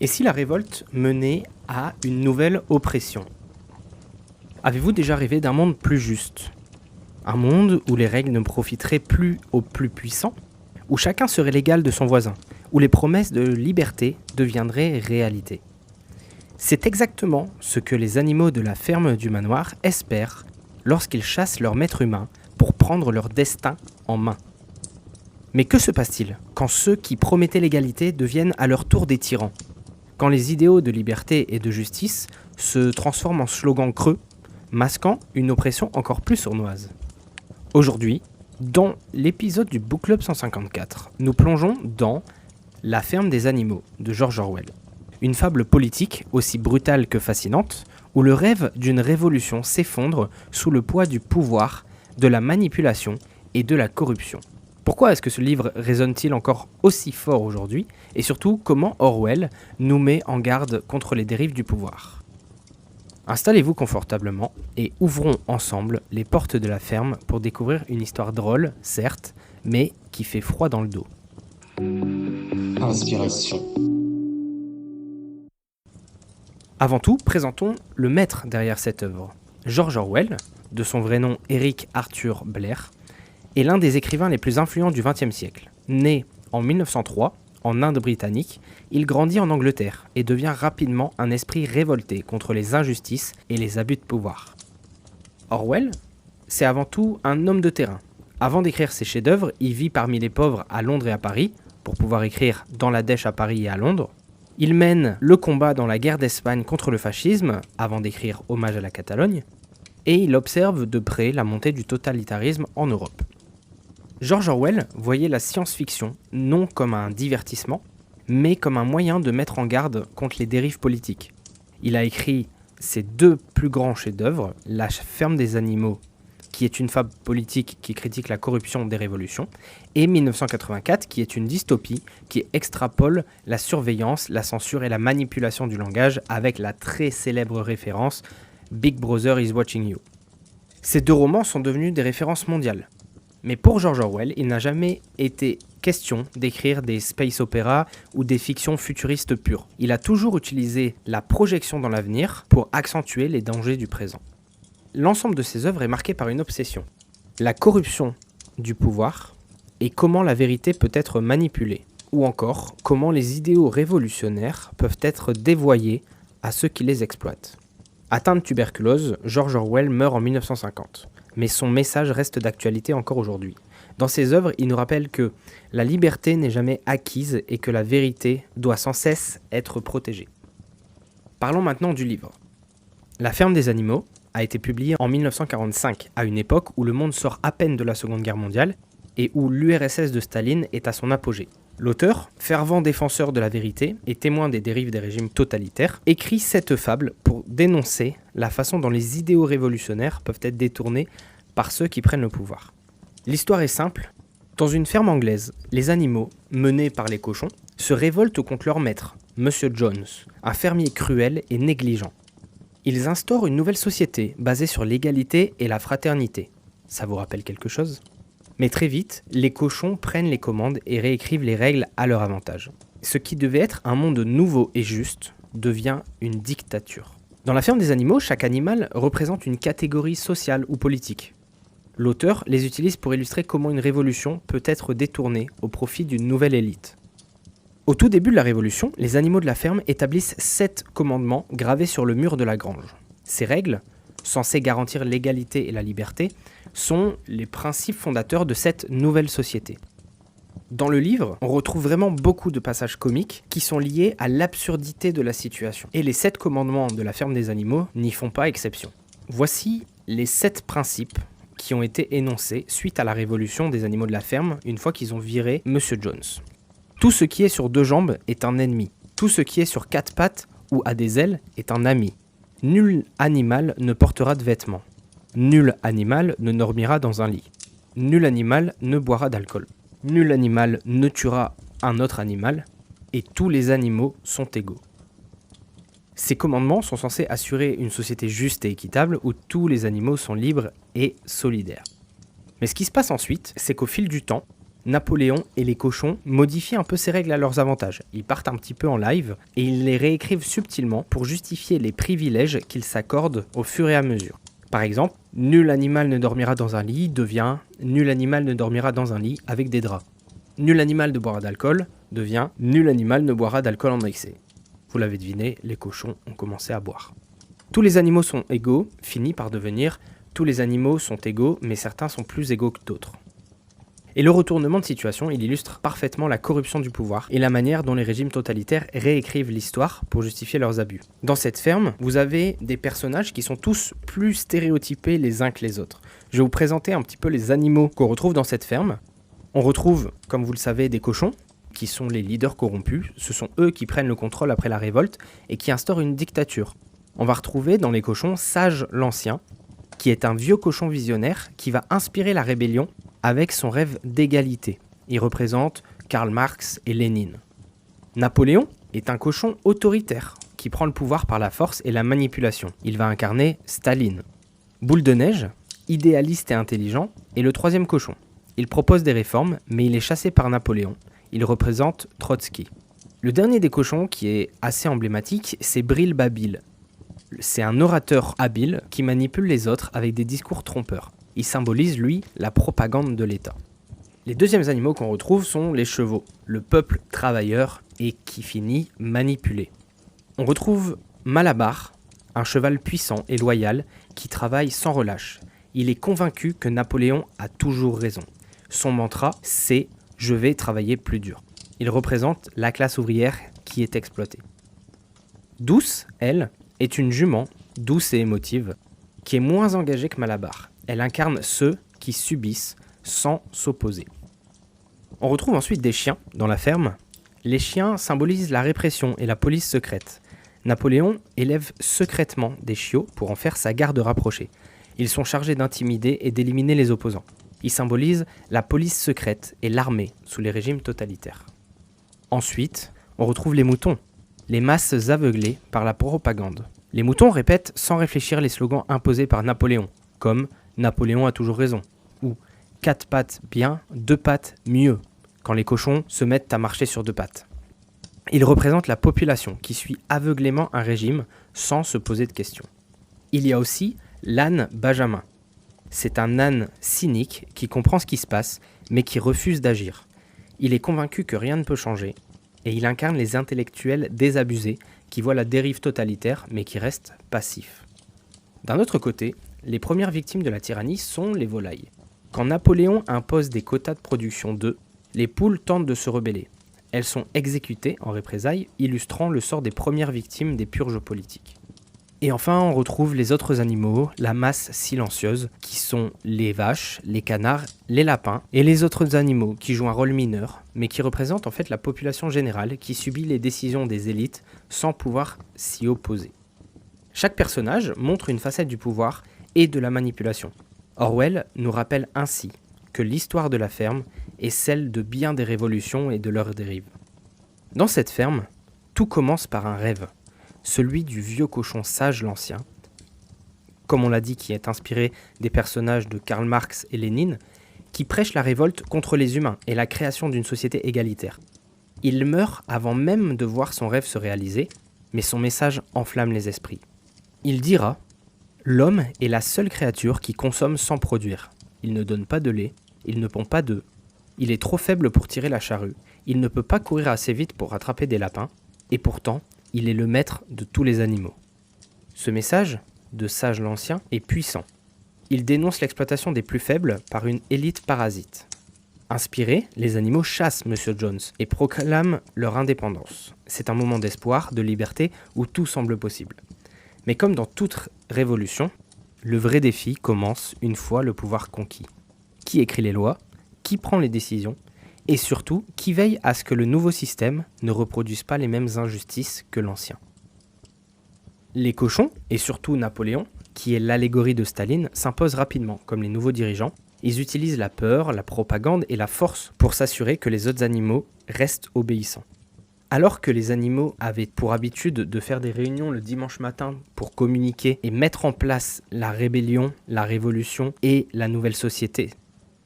Et si la révolte menait à une nouvelle oppression ? Avez-vous déjà rêvé d'un monde plus juste ? Un monde où les règles ne profiteraient plus aux plus puissants ? Où chacun serait l'égal de son voisin ? Où les promesses de liberté deviendraient réalité ? C'est exactement ce que les animaux de la ferme du manoir espèrent lorsqu'ils chassent leur maître humain pour prendre leur destin en main. Mais que se passe-t-il quand ceux qui promettaient l'égalité deviennent à leur tour des tyrans ? Quand les idéaux de liberté et de justice se transforment en slogans creux, masquant une oppression encore plus sournoise. Aujourd'hui, dans l'épisode du Book Club 154, nous plongeons dans La ferme des animaux de George Orwell. Une fable politique aussi brutale que fascinante, où le rêve d'une révolution s'effondre sous le poids du pouvoir, de la manipulation et de la corruption. Pourquoi est-ce que ce livre résonne-t-il encore aussi fort aujourd'hui ? Et surtout, comment Orwell nous met en garde contre les dérives du pouvoir ? Installez-vous confortablement et ouvrons ensemble les portes de la ferme pour découvrir une histoire drôle, certes, mais qui fait froid dans le dos. Inspiration. Avant tout, présentons le maître derrière cette œuvre. George Orwell, de son vrai nom Eric Arthur Blair, est l'un des écrivains les plus influents du XXe siècle. Né en 1903, en Inde britannique, il grandit en Angleterre et devient rapidement un esprit révolté contre les injustices et les abus de pouvoir. Orwell, c'est avant tout un homme de terrain. Avant d'écrire ses chefs-d'œuvre, il vit parmi les pauvres à Londres et à Paris, pour pouvoir écrire Dans la Dèche à Paris et à Londres. Il mène le combat dans la guerre d'Espagne contre le fascisme, avant d'écrire Hommage à la Catalogne, et il observe de près la montée du totalitarisme en Europe. George Orwell voyait la science-fiction non comme un divertissement, mais comme un moyen de mettre en garde contre les dérives politiques. Il a écrit ses deux plus grands chefs-d'œuvre, La ferme des animaux, qui est une fable politique qui critique la corruption des révolutions, et 1984, qui est une dystopie qui extrapole la surveillance, la censure et la manipulation du langage avec la très célèbre référence Big Brother is watching you. Ces deux romans sont devenus des références mondiales. Mais pour George Orwell, il n'a jamais été question d'écrire des space opéras ou des fictions futuristes pures. Il a toujours utilisé la projection dans l'avenir pour accentuer les dangers du présent. L'ensemble de ses œuvres est marqué par une obsession. La corruption du pouvoir et comment la vérité peut être manipulée. Ou encore, comment les idéaux révolutionnaires peuvent être dévoyés à ceux qui les exploitent. Atteint de tuberculose, George Orwell meurt en 1950. Mais son message reste d'actualité encore aujourd'hui. Dans ses œuvres, il nous rappelle que la liberté n'est jamais acquise et que la vérité doit sans cesse être protégée. Parlons maintenant du livre. La ferme des animaux a été publié en 1945, à une époque où le monde sort à peine de la Seconde Guerre mondiale et où l'URSS de Staline est à son apogée. L'auteur, fervent défenseur de la vérité et témoin des dérives des régimes totalitaires, écrit cette fable pour dénoncer la façon dont les idéaux révolutionnaires peuvent être détournés par ceux qui prennent le pouvoir. L'histoire est simple. Dans une ferme anglaise, les animaux, menés par les cochons, se révoltent contre leur maître, Monsieur Jones, un fermier cruel et négligent. Ils instaurent une nouvelle société basée sur l'égalité et la fraternité. Ça vous rappelle quelque chose ? Mais très vite, les cochons prennent les commandes et réécrivent les règles à leur avantage. Ce qui devait être un monde nouveau et juste devient une dictature. Dans la ferme des animaux, chaque animal représente une catégorie sociale ou politique. L'auteur les utilise pour illustrer comment une révolution peut être détournée au profit d'une nouvelle élite. Au tout début de la révolution, les animaux de la ferme établissent 7 commandements gravés sur le mur de la grange. Ces règles, censées garantir l'égalité et la liberté, sont les principes fondateurs de cette nouvelle société. Dans le livre, on retrouve vraiment beaucoup de passages comiques qui sont liés à l'absurdité de la situation. Et les 7 commandements de la ferme des animaux n'y font pas exception. Voici les 7 principes qui ont été énoncés suite à la révolution des animaux de la ferme une fois qu'ils ont viré Monsieur Jones. Tout ce qui est sur 2 jambes est un ennemi. Tout ce qui est sur 4 pattes ou a des ailes est un ami. Nul animal ne portera de vêtements. Nul animal ne dormira dans un lit. Nul animal ne boira d'alcool. Nul animal ne tuera un autre animal. Et tous les animaux sont égaux. Ces commandements sont censés assurer une société juste et équitable où tous les animaux sont libres et solidaires. Mais ce qui se passe ensuite, c'est qu'au fil du temps, Napoléon et les cochons modifient un peu ces règles à leurs avantages. Ils partent un petit peu en live et ils les réécrivent subtilement pour justifier les privilèges qu'ils s'accordent au fur et à mesure. Par exemple, nul animal ne dormira dans un lit devient nul animal ne dormira dans un lit avec des draps. Nul animal ne boira d'alcool devient nul animal ne boira d'alcool en excès. Vous l'avez deviné, les cochons ont commencé à boire. Tous les animaux sont égaux finit par devenir tous les animaux sont égaux, mais certains sont plus égaux que d'autres. Et le retournement de situation, il illustre parfaitement la corruption du pouvoir et la manière dont les régimes totalitaires réécrivent l'histoire pour justifier leurs abus. Dans cette ferme, vous avez des personnages qui sont tous plus stéréotypés les uns que les autres. Je vais vous présenter un petit peu les animaux qu'on retrouve dans cette ferme. On retrouve, comme vous le savez, des cochons, qui sont les leaders corrompus. Ce sont eux qui prennent le contrôle après la révolte et qui instaurent une dictature. On va retrouver dans les cochons Sage l'Ancien, qui est un vieux cochon visionnaire qui va inspirer la rébellion avec son rêve d'égalité. Il représente Karl Marx et Lénine. Napoléon est un cochon autoritaire qui prend le pouvoir par la force et la manipulation. Il va incarner Staline. Boule de neige, idéaliste et intelligent, est le troisième cochon. Il propose des réformes, mais il est chassé par Napoléon. Il représente Trotsky. Le dernier des cochons, qui est assez emblématique, c'est Bril Babil. C'est un orateur habile qui manipule les autres avec des discours trompeurs. Il symbolise, lui, la propagande de l'État. Les deuxièmes animaux qu'on retrouve sont les chevaux, le peuple travailleur et qui finit manipulé. On retrouve Malabar, un cheval puissant et loyal qui travaille sans relâche. Il est convaincu que Napoléon a toujours raison. Son mantra, c'est « Je vais travailler plus dur ». Il représente la classe ouvrière qui est exploitée. Douce, elle, est une jument, douce et émotive, qui est moins engagée que Malabar. Elle incarne ceux qui subissent sans s'opposer. On retrouve ensuite des chiens dans la ferme. Les chiens symbolisent la répression et la police secrète. Napoléon élève secrètement des chiots pour en faire sa garde rapprochée. Ils sont chargés d'intimider et d'éliminer les opposants. Ils symbolisent la police secrète et l'armée sous les régimes totalitaires. Ensuite, on retrouve les moutons, les masses aveuglées par la propagande. Les moutons répètent sans réfléchir les slogans imposés par Napoléon, comme « Napoléon a toujours raison » ou « 4 pattes bien, 2 pattes mieux » quand les cochons se mettent à marcher sur 2 pattes. Ils représentent la population qui suit aveuglément un régime sans se poser de questions. Il y a aussi l'âne Benjamin. C'est un âne cynique qui comprend ce qui se passe, mais qui refuse d'agir. Il est convaincu que rien ne peut changer, et il incarne les intellectuels désabusés qui voient la dérive totalitaire, mais qui restent passifs. D'un autre côté, les premières victimes de la tyrannie sont les volailles. Quand Napoléon impose des quotas de production d'œufs, les poules tentent de se rebeller. Elles sont exécutées en représailles, illustrant le sort des premières victimes des purges politiques. Et enfin, on retrouve les autres animaux, la masse silencieuse, qui sont les vaches, les canards, les lapins, et les autres animaux qui jouent un rôle mineur, mais qui représentent en fait la population générale qui subit les décisions des élites sans pouvoir s'y opposer. Chaque personnage montre une facette du pouvoir et de la manipulation. Orwell nous rappelle ainsi que l'histoire de la ferme est celle de bien des révolutions et de leurs dérives. Dans cette ferme, tout commence par un rêve, celui du vieux cochon Sage l'Ancien, comme on l'a dit, qui est inspiré des personnages de Karl Marx et Lénine, qui prêche la révolte contre les humains et la création d'une société égalitaire. Il meurt avant même de voir son rêve se réaliser, mais son message enflamme les esprits. Il dira « L'homme est la seule créature qui consomme sans produire. Il ne donne pas de lait, il ne pond pas d'œufs. Il est trop faible pour tirer la charrue, il ne peut pas courir assez vite pour rattraper des lapins, et pourtant, il est le maître de tous les animaux. » Ce message de Sage l'Ancien est puissant. Il dénonce l'exploitation des plus faibles par une élite parasite. Inspirés, les animaux chassent Monsieur Jones et proclament leur indépendance. C'est un moment d'espoir, de liberté, où tout semble possible. Mais comme dans toute révolution, le vrai défi commence une fois le pouvoir conquis. Qui écrit les lois ? Qui prend les décisions ? Et surtout, qui veille à ce que le nouveau système ne reproduise pas les mêmes injustices que l'ancien. Les cochons, et surtout Napoléon, qui est l'allégorie de Staline, s'imposent rapidement comme les nouveaux dirigeants. Ils utilisent la peur, la propagande et la force pour s'assurer que les autres animaux restent obéissants. Alors que les animaux avaient pour habitude de faire des réunions le dimanche matin pour communiquer et mettre en place la rébellion, la révolution et la nouvelle société,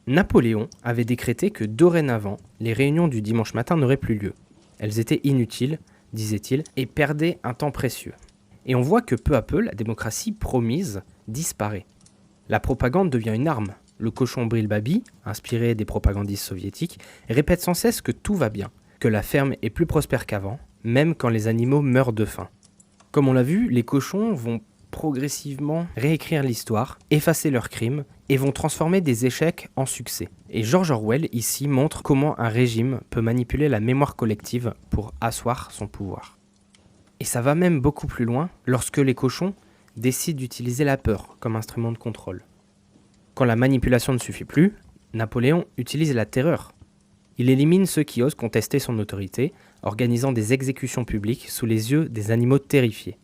Napoléon avait décrété que dorénavant, les réunions du dimanche matin n'auraient plus lieu. Elles étaient inutiles, disait-il, et perdaient un temps précieux. Et on voit que peu à peu, la démocratie promise disparaît. La propagande devient une arme. Le cochon brille babi, inspiré des propagandistes soviétiques, répète sans cesse que tout va bien, que la ferme est plus prospère qu'avant, même quand les animaux meurent de faim. Comme on l'a vu, les cochons vont progressivement réécrire l'histoire, effacer leurs crimes et vont transformer des échecs en succès. Et George Orwell ici montre comment un régime peut manipuler la mémoire collective pour asseoir son pouvoir. Et ça va même beaucoup plus loin lorsque les cochons décident d'utiliser la peur comme instrument de contrôle. Quand la manipulation ne suffit plus, Napoléon utilise la terreur. Il élimine ceux qui osent contester son autorité, organisant des exécutions publiques sous les yeux des animaux terrifiés.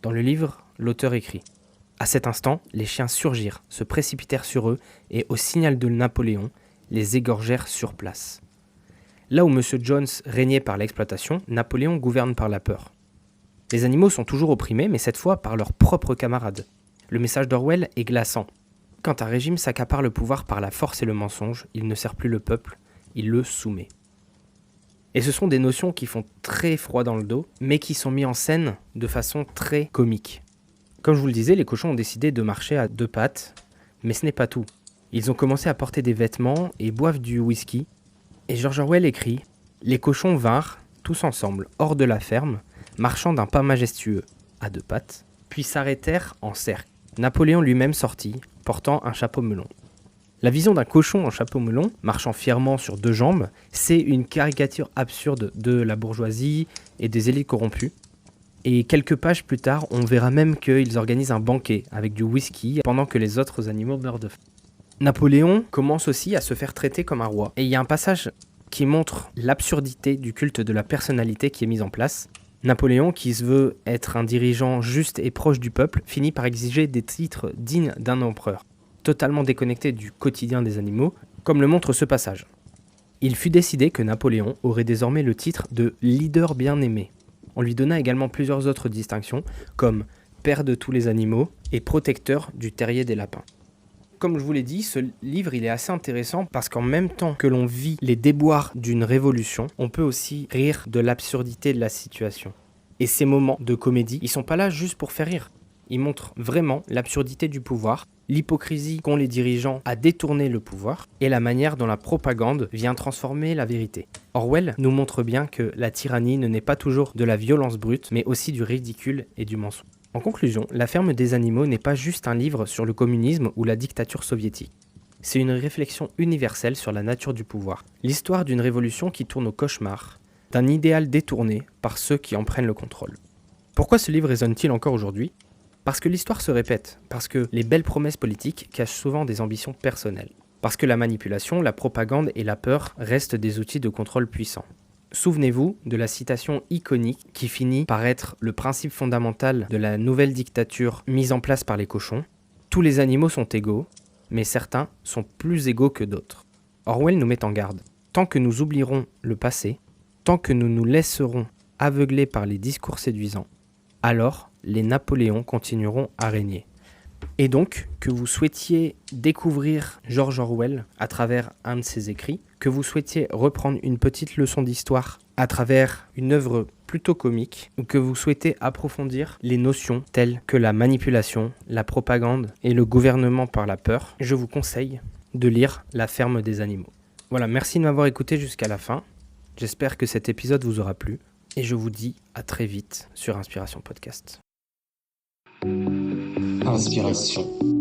Dans le livre, l'auteur écrit « À cet instant, les chiens surgirent, se précipitèrent sur eux et, au signal de Napoléon, les égorgèrent sur place. » Là où M. Jones régnait par l'exploitation, Napoléon gouverne par la peur. Les animaux sont toujours opprimés, mais cette fois par leurs propres camarades. Le message d'Orwell est glaçant. Quand un régime s'accapare le pouvoir par la force et le mensonge, il ne sert plus le peuple, il le soumet. Et ce sont des notions qui font très froid dans le dos, mais qui sont mises en scène de façon très comique. Comme je vous le disais, les cochons ont décidé de marcher à deux pattes, mais ce n'est pas tout. Ils ont commencé à porter des vêtements et boivent du whisky. Et George Orwell écrit « Les cochons vinrent, tous ensemble, hors de la ferme, marchant d'un pas majestueux, à deux pattes, puis s'arrêtèrent en cercle. Napoléon lui-même sortit, portant un chapeau melon. » La vision d'un cochon en chapeau melon, marchant fièrement sur deux jambes, c'est une caricature absurde de la bourgeoisie et des élites corrompues. Et quelques pages plus tard, on verra même qu'ils organisent un banquet avec du whisky pendant que les autres animaux meurent de faim. Napoléon commence aussi à se faire traiter comme un roi. Et il y a un passage qui montre l'absurdité du culte de la personnalité qui est mis en place. Napoléon, qui se veut être un dirigeant juste et proche du peuple, finit par exiger des titres dignes d'un empereur, totalement déconnecté du quotidien des animaux, comme le montre ce passage. Il fut décidé que Napoléon aurait désormais le titre de leader bien-aimé. On lui donna également plusieurs autres distinctions, comme père de tous les animaux et protecteur du terrier des lapins. Comme je vous l'ai dit, ce livre il est assez intéressant parce qu'en même temps que l'on vit les déboires d'une révolution, on peut aussi rire de l'absurdité de la situation. Et ces moments de comédie, ils sont pas là juste pour faire rire. Ils montrent vraiment l'absurdité du pouvoir, l'hypocrisie qu'ont les dirigeants à détourner le pouvoir et la manière dont la propagande vient transformer la vérité. Orwell nous montre bien que la tyrannie ne naît pas toujours de la violence brute, mais aussi du ridicule et du mensonge. En conclusion, La ferme des animaux n'est pas juste un livre sur le communisme ou la dictature soviétique. C'est une réflexion universelle sur la nature du pouvoir, l'histoire d'une révolution qui tourne au cauchemar, d'un idéal détourné par ceux qui en prennent le contrôle. Pourquoi ce livre résonne-t-il encore aujourd'hui ? Parce que l'histoire se répète, parce que les belles promesses politiques cachent souvent des ambitions personnelles, parce que la manipulation, la propagande et la peur restent des outils de contrôle puissants. Souvenez-vous de la citation iconique qui finit par être le principe fondamental de la nouvelle dictature mise en place par les cochons. Tous les animaux sont égaux, mais certains sont plus égaux que d'autres. Orwell nous met en garde. Tant que nous oublierons le passé, tant que nous nous laisserons aveugler par les discours séduisants, alors les Napoléons continueront à régner. Et donc, que vous souhaitiez découvrir George Orwell à travers un de ses écrits, que vous souhaitiez reprendre une petite leçon d'histoire à travers une œuvre plutôt comique, ou que vous souhaitez approfondir les notions telles que la manipulation, la propagande et le gouvernement par la peur, je vous conseille de lire La ferme des animaux. Voilà, merci de m'avoir écouté jusqu'à la fin. J'espère que cet épisode vous aura plu. Et je vous dis à très vite sur Inspiration Podcast. Inspiration.